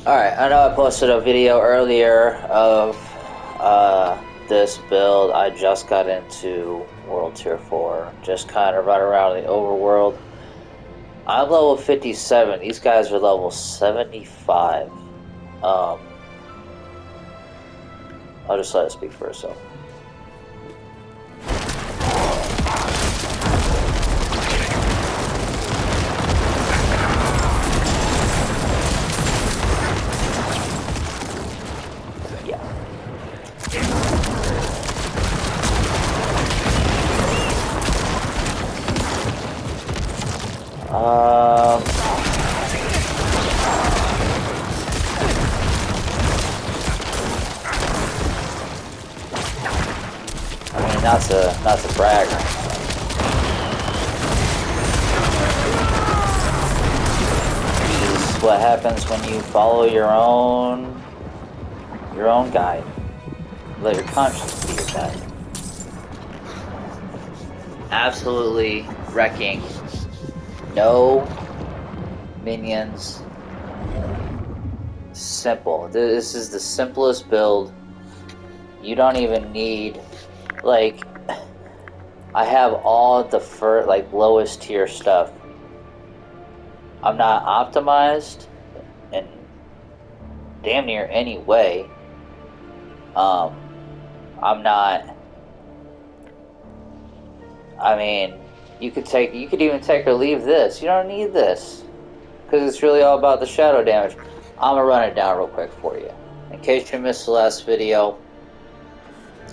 Alright, I know I posted a video earlier of this build. I just got into World Tier 4, just kind of running around the overworld. I'm level 57, these guys are level 75. I'll just let it speak for itself. I mean, not to brag. This is what happens when you follow your own guide. Let your conscience be your guide. Absolutely wrecking. No minions. Simple. This is the simplest build. You don't even need, like, I have all the lowest tier stuff. I'm not optimized in damn near any way. I'm not. I mean, you could even take or leave this. You don't need this because it's really all about the shadow damage. I'm gonna run it down real quick for you. In case you missed the last video,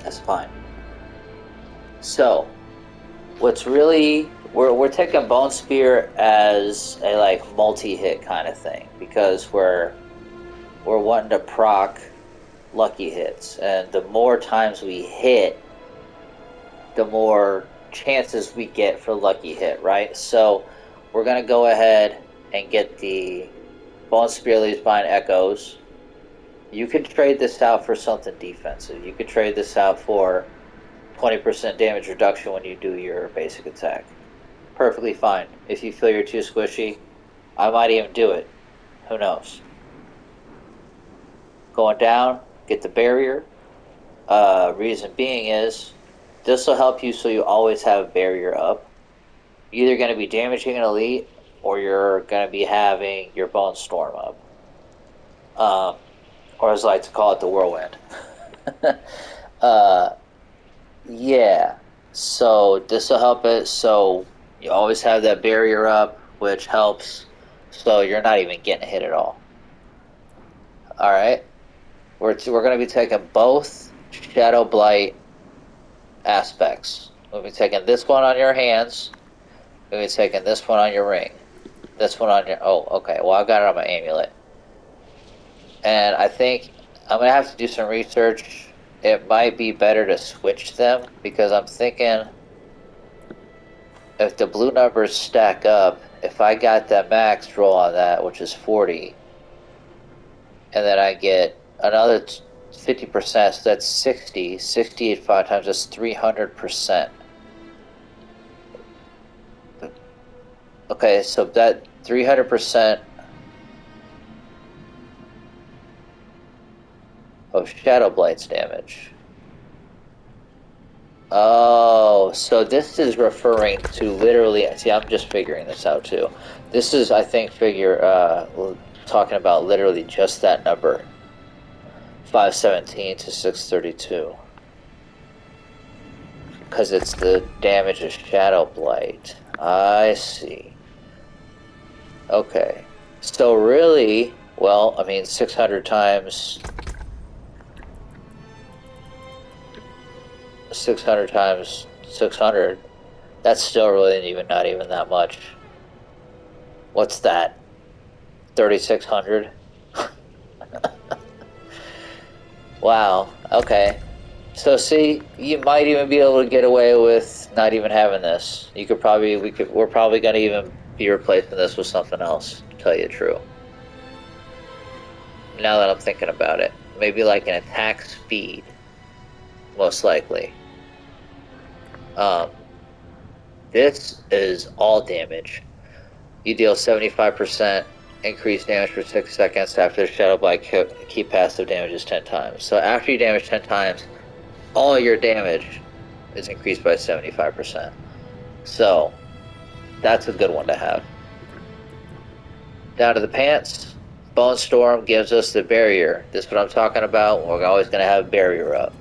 that's fine. So, what's really we're taking Bone Spear as a like multi-hit kind of thing because we're wanting to proc lucky hits, and the more times we hit, the more chances we get for lucky hit, right? So we're gonna go ahead and get the Bone Spear leaves behind Echoes. You can trade this out for something defensive. You could trade this out for 20% damage reduction when you do your basic attack. Perfectly fine. If you feel you're too squishy, I might even do it. Who knows? Going down, get the barrier. Reason being is this will help you so you always have a barrier up. You're either going to be damaging an elite or you're going to be having your Bone Storm up. Or as I like to call it, the Whirlwind. Yeah. So this will help it so you always have that barrier up, which helps so you're not even getting hit at all. Alright. We're going to be taking both Shadow Blight aspects. We'll be taking this one on your hands. We'll be taking this one on your ring. This one on your... Oh, okay. Well, I've got it on my amulet. And I think I'm going to have to do some research. It might be better to switch them because I'm thinking if the blue numbers stack up, if I got that max roll on that, which is 40, and then I get another 50%, so that's 60. 60 at 5 times, that's 300%. Okay, so that 300% of Shadow Blight's damage. Oh, so this is referring to literally... See, I'm just figuring this out, too. This is, I think, talking about literally just that number. 517 to 632. Because it's the damage of Shadow Blight. I see. Okay. So really, well, I mean, 600 times... 600 times 600, that's still really not even that much. What's that? 3,600? Wow, okay. So see, you might even be able to get away with not even having this. We're probably gonna even be replacing this with something else, to tell you the truth. Now that I'm thinking about it. Maybe like an attack speed. Most likely. This is all damage. You deal 75% increase damage for 6 seconds after the Shadow Blight keep passive damages 10 times. So after you damage 10 times, all your damage is increased by 75%. So that's a good one to have. Down to the pants. Bone Storm gives us the barrier. This is what I'm talking about. We're always going to have barrier up.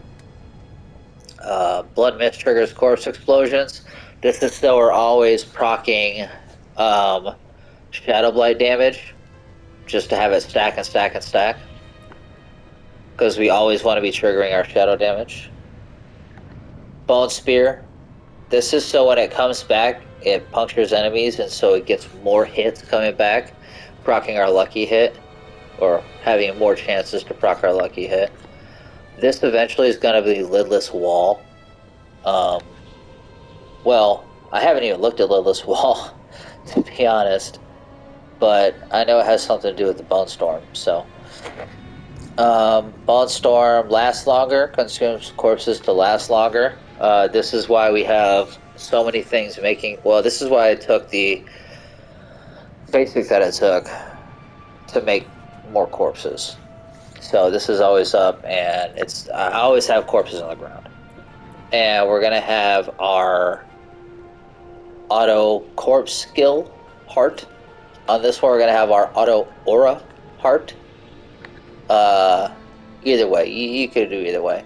Blood Mist triggers corpse explosions. This is so we're always proccing Shadow Blight damage, just to have it stack and stack and stack, because we always want to be triggering our shadow damage. Bone Spear. This is so when it comes back, it punctures enemies, and so it gets more hits coming back, proccing our lucky hit, or having more chances to proc our lucky hit. This eventually is going to be Lidless Wall. Well, I haven't even looked at Lidless Wall, to be honest, but I know it has something to do with the Bone Storm, so. Bone Storm lasts longer, consumes corpses to last longer. This is why we have so many things making... Well, this is why I took the basic that I took to make more corpses. So this is always up, and I always have corpses on the ground. And we're going to have our auto corpse skill heart. On this one, we're going to have our auto aura heart. Either way, you could do either way.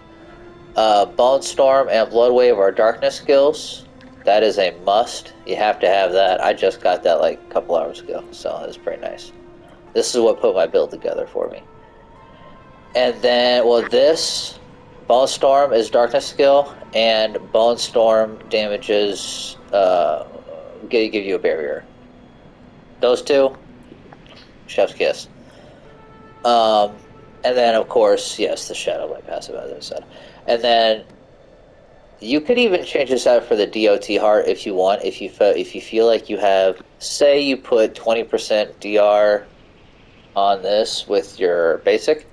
Bone Storm and Blood Wave are darkness skills. That is a must. You have to have that. I just got that like a couple hours ago, so it's pretty nice. This is what put my build together for me. And then, well, this Bone Storm is darkness skill, and Bone Storm damages give you a barrier. Those two, chef's kiss. And then, of course, yes, the Shadow Blight passive, as I said. And then you could even change this out for the DOT heart if you want. If you feel like you have, say, you put 20% DR on this with your basic,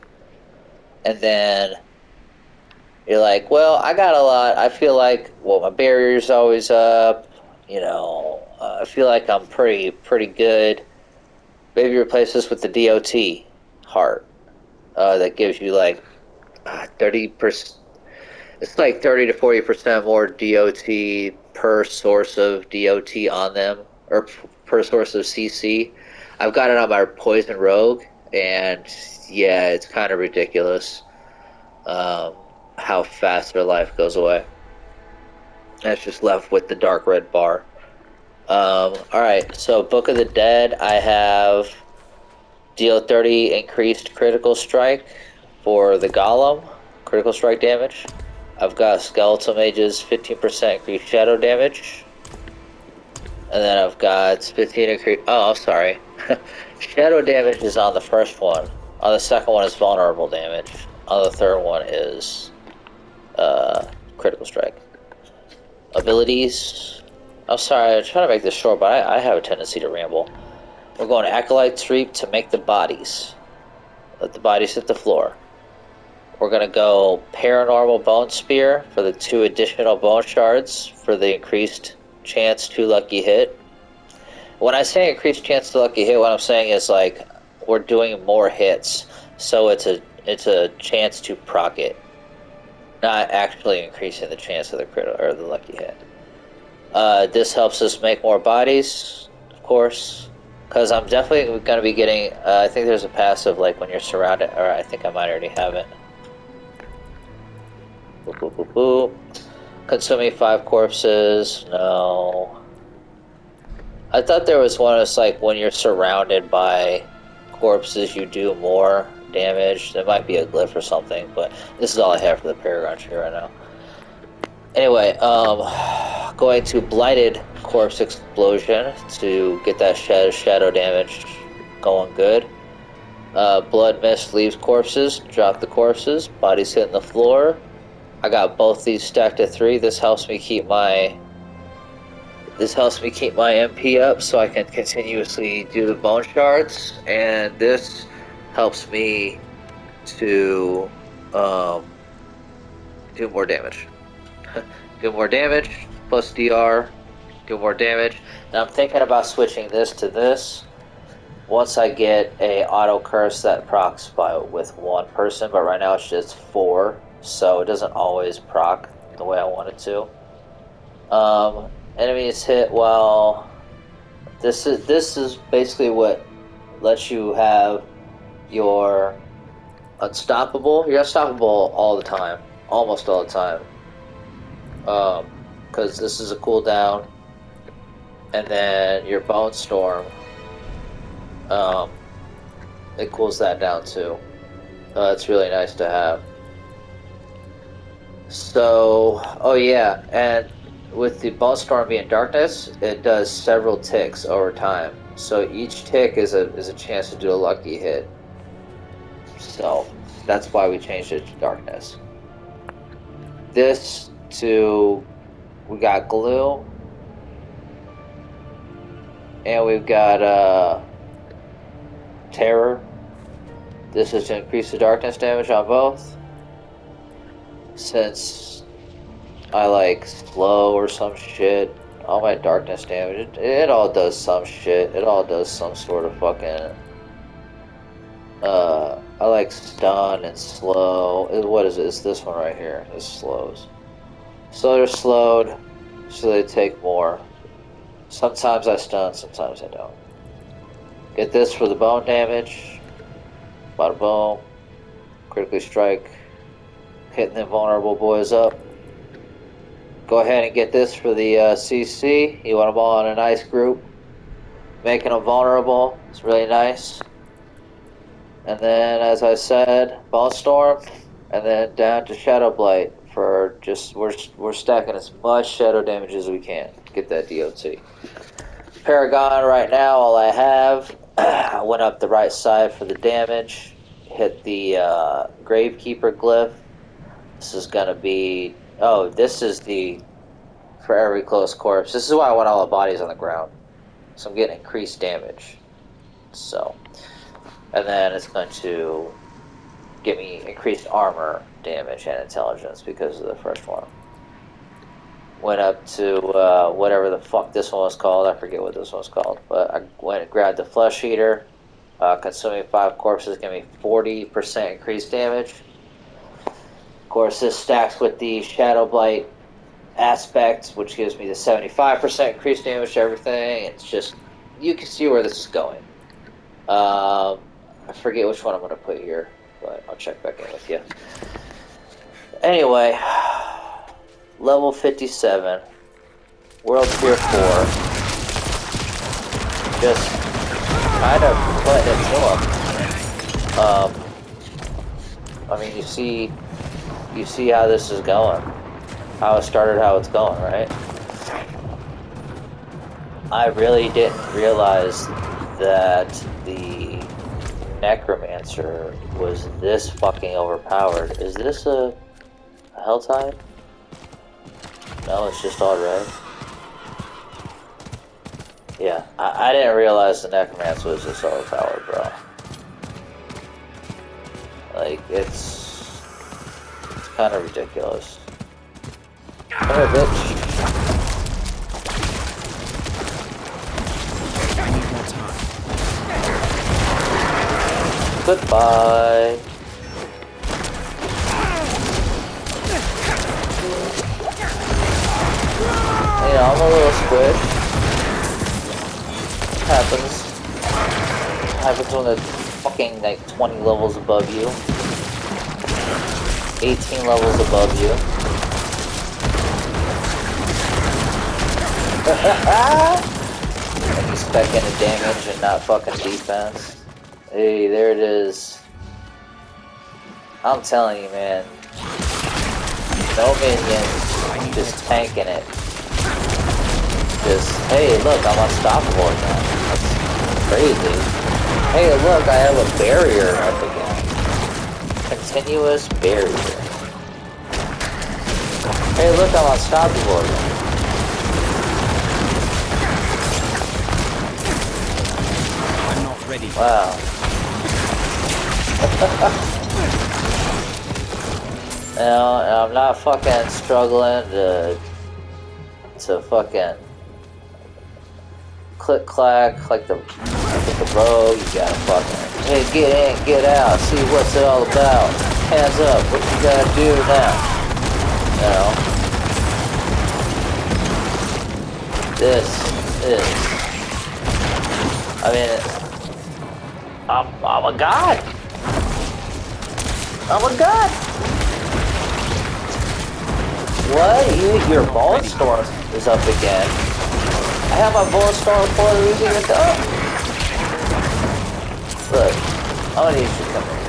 and then you're like, well, I got a lot. I feel like, well, my barrier's always up. You know, I feel like I'm pretty good. Maybe replace this with the DOT heart. That gives you like 30%. It's like 30 to 40% more DOT per source of DOT on them, or per source of CC. I've got it on my Poison Rogue, and yeah, it's kind of ridiculous how fast their life goes away. And it's just left with the dark red bar. Alright, so Book of the Dead, I have deal 30 increased critical strike for the Golem, critical strike damage. I've got Skeletal Mage's 15% increased shadow damage. And then I've got 15 increased... Oh, sorry. Shadow damage is on the first one. On the second one is vulnerable damage. On the third one is critical strike. Abilities. I'm sorry, I'm trying to make this short, but I have a tendency to ramble. We're going Acolyte Sweep to make the bodies. Let the bodies hit the floor. We're going to go Paranormal Bone Spear for the 2 additional bone shards for the increased chance to lucky hit. When I say increased chance to lucky hit, what I'm saying is like we're doing more hits, so it's a chance to proc it, not actually increasing the chance of the crit or the lucky hit. This helps us make more bodies, of course, because I'm definitely going to be getting. I think there's a passive like when you're surrounded, or I think I might already have it. Boop, boop, boop, boop. Consuming 5 corpses. No. I thought there was one that's like when you're surrounded by corpses, you do more damage. There might be a glyph or something, but this is all I have for the Paragon tree right now. Anyway, going to Blighted Corpse Explosion to get that shadow damage going good. Blood Mist leaves corpses, drop the corpses, bodies hitting the floor. I got both these stacked at 3. This helps me keep my MP up so I can continuously do the bone shards, and this helps me to do more damage. Do more damage, plus DR, do more damage. Now I'm thinking about switching this to this. once I get a auto curse that procs with one person, but right now it's just 4, so it doesn't always proc the way I want it to. Enemies hit while this is basically what lets you have your unstoppable. You're unstoppable all the time, almost all the time. Because this is a cooldown, and then your bone storm. It cools that down too. It's really nice to have. So, oh yeah, and with the bone storm being darkness, it does several ticks over time. So each tick is a chance to do a lucky hit. So that's why we changed it to darkness. This to we got glue, and we've got terror. This is to increase the darkness damage on both. Since I like slow or some shit, all my darkness damage, it all does some shit. It all does some sort of fucking. I like stun and slow. What is it? It's this one right here. This slows. So they're slowed, so they take more. Sometimes I stun, sometimes I don't. Get this for the bone damage. Bada boom. Critically strike. Hitting the vulnerable boys up. Go ahead and get this for the CC. You want them all in a nice group. Making them vulnerable. It's really nice. And then, as I said, Bone Storm. And then down to Shadow Blight for just, we're stacking as much shadow damage as we can. Get that DOT. Paragon right now, all I have. I went up the right side for the damage. Hit the Gravekeeper glyph. This is gonna be, oh, this is the, for every close corpse. This is why I want all the bodies on the ground. So I'm getting increased damage. So, and then it's going to give me increased armor damage and intelligence because of the first one. Went up to whatever the fuck this one was called. I forget what this one was called. But I went and grabbed the Flesh Eater. Consuming 5 corpses give me 40% increased damage. Of course, this stacks with the Shadow Blight aspect, which gives me the 75% increased damage to everything. It's just, you can see where this is going. I forget which one I'm going to put here, but I'll check back in with you. Anyway, level 57, World Tier 4, just kind of putting it to him. I mean, you see how this is going, how it started, how it's going, right? I really didn't realize that the Necromancer was this fucking overpowered. Is this a Hell type? No, it's just all red. Yeah, I didn't realize the Necromancer was this overpowered, bro. Like, it's kind of ridiculous. Come here, bitch. Goodbye. You know, I'm a little squished. Happens when it's fucking like 20 levels above you. 18 levels above you. And you spec into damage and not fucking defense. Hey, there it is. I'm telling you, man. No minions, just tanking it. Just, hey, look, I'm unstoppable again. That's crazy. Hey, look, I have a barrier up again. Continuous barrier. Hey, look, I'm unstoppable again. I'm not ready. Wow. Now, I'm not fucking struggling to fucking click clack like the bro, you gotta fucking, hey, get in, get out, see what's it all about. Hands up, what you gotta do now? You know? This is, I mean, I'm a god. I'm a god. What? Your bullet storm is up again. I have my bullet storm before the losing it up. Look, I'm gonna need you to come here.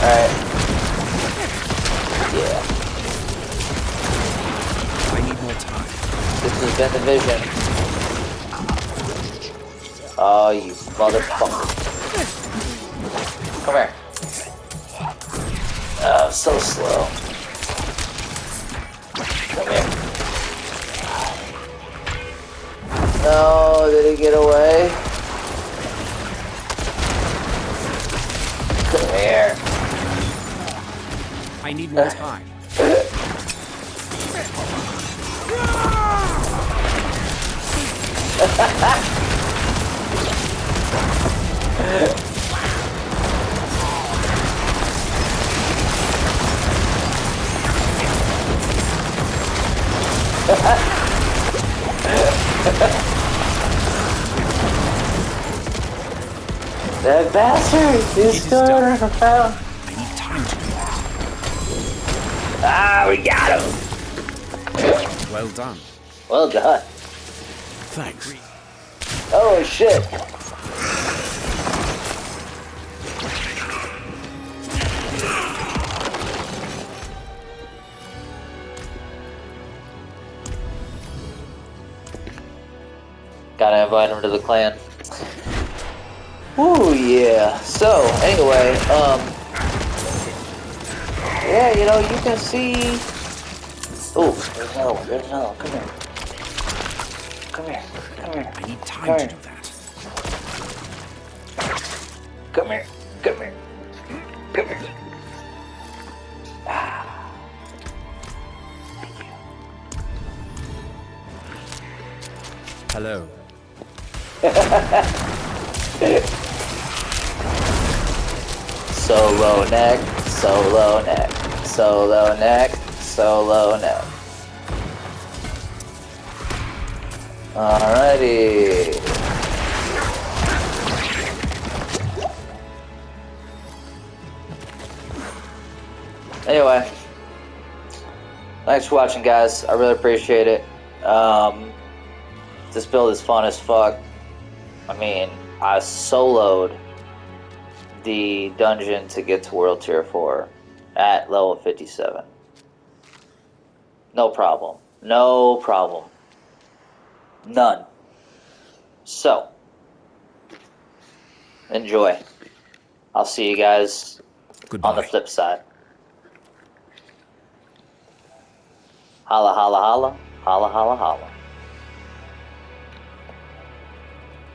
Alright. Yeah. I need more time. This has been the vision. Oh, you motherfucker. Come here. Oh, so slow. Come here. No, did he get away? Come here. I need more time. That bastard is going around. I need time to do that. Ah, we got him. Well done. Well done. Thanks. Oh shit. Gotta invite him to the clan. Ooh, yeah. So, anyway, yeah, you know, you can see... Oh, there's another one, there's another one. Come here. Come here, come here. I need time to do that. Come here, come here. Come here. Ah. Thank you. Hello. Solo neck, solo neck, solo neck, solo neck. Alrighty. Anyway, thanks for watching, guys. I really appreciate it. This build is fun as fuck. I mean, I soloed the dungeon to get to World Tier 4 at level 57. No problem. No problem. None. So, enjoy. I'll see you guys Goodbye. on the flip side. Holla, holla, holla. Holla, holla, holla.